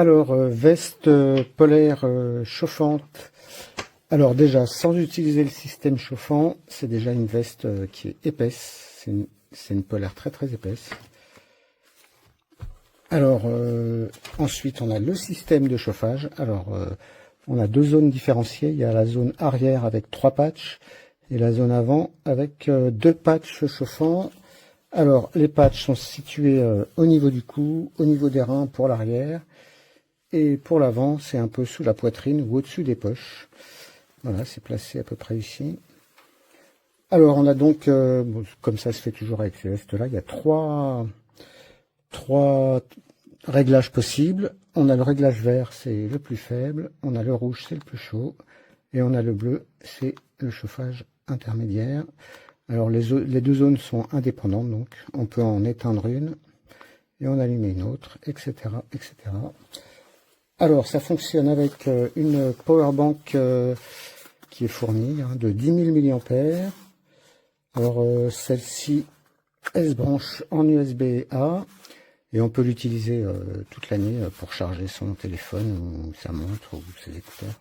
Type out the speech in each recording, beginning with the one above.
Alors, veste polaire chauffante. Alors déjà, sans utiliser le système chauffant, c'est déjà une veste qui est épaisse. C'est une polaire très très épaisse. Alors, ensuite, on a le système de chauffage. Alors, on a deux zones différenciées. Il y a la zone arrière avec 3 patchs et la zone avant avec 2 patchs chauffants. Alors, les patchs sont situés au niveau du cou, au niveau des reins pour l'arrière. Et pour l'avant, c'est un peu sous la poitrine ou au-dessus des poches. Voilà, c'est placé à peu près ici. Alors, on a donc, bon, comme ça se fait toujours avec ces vestes-là, il y a trois réglages possibles. On a le réglage vert, c'est le plus faible. On a le rouge, c'est le plus chaud. Et on a le bleu, c'est le chauffage intermédiaire. Alors, les deux zones sont indépendantes, donc on peut en éteindre une et en allumer une autre, etc., etc. Alors, ça fonctionne avec une powerbank qui est fournie de 10 000 mAh. Alors, celle-ci, elle se branche en USB-A et on peut l'utiliser toute l'année pour charger son téléphone ou sa montre ou ses écouteurs.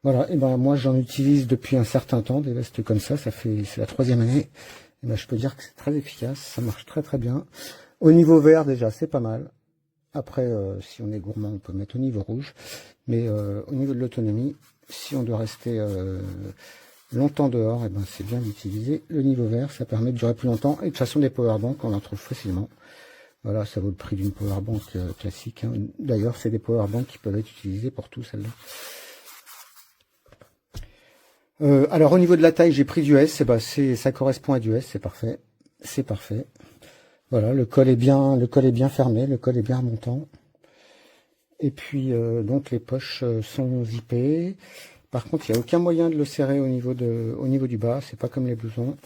Voilà, et ben moi j'en utilise depuis un certain temps des vestes comme ça, c'est la 3e année. Et ben, je peux dire que c'est très efficace, ça marche très très bien. Au niveau vert déjà, c'est pas mal. Après, si on est gourmand, on peut mettre au niveau rouge. Mais au niveau de l'autonomie, si on doit rester longtemps dehors, et ben c'est bien d'utiliser le niveau vert. Ça permet de durer plus longtemps. Et de toute façon, des powerbanks, on en trouve facilement. Voilà, ça vaut le prix d'une powerbank classique. Hein. D'ailleurs, c'est des powerbanks qui peuvent être utilisées pour tout, celle-là. Alors, au niveau de la taille, j'ai pris du S. Et ben, ça correspond à du S, c'est parfait. C'est parfait. Voilà, le col est bien fermé, le col est bien remontant. Et puis donc les poches sont zippées. Par contre, il n'y a aucun moyen de le serrer au niveau du bas. C'est pas comme les blousons.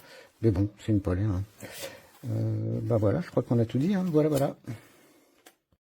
Mais bon, c'est une polaire. Hein. Bah voilà, je crois qu'on a tout dit. Hein. Voilà.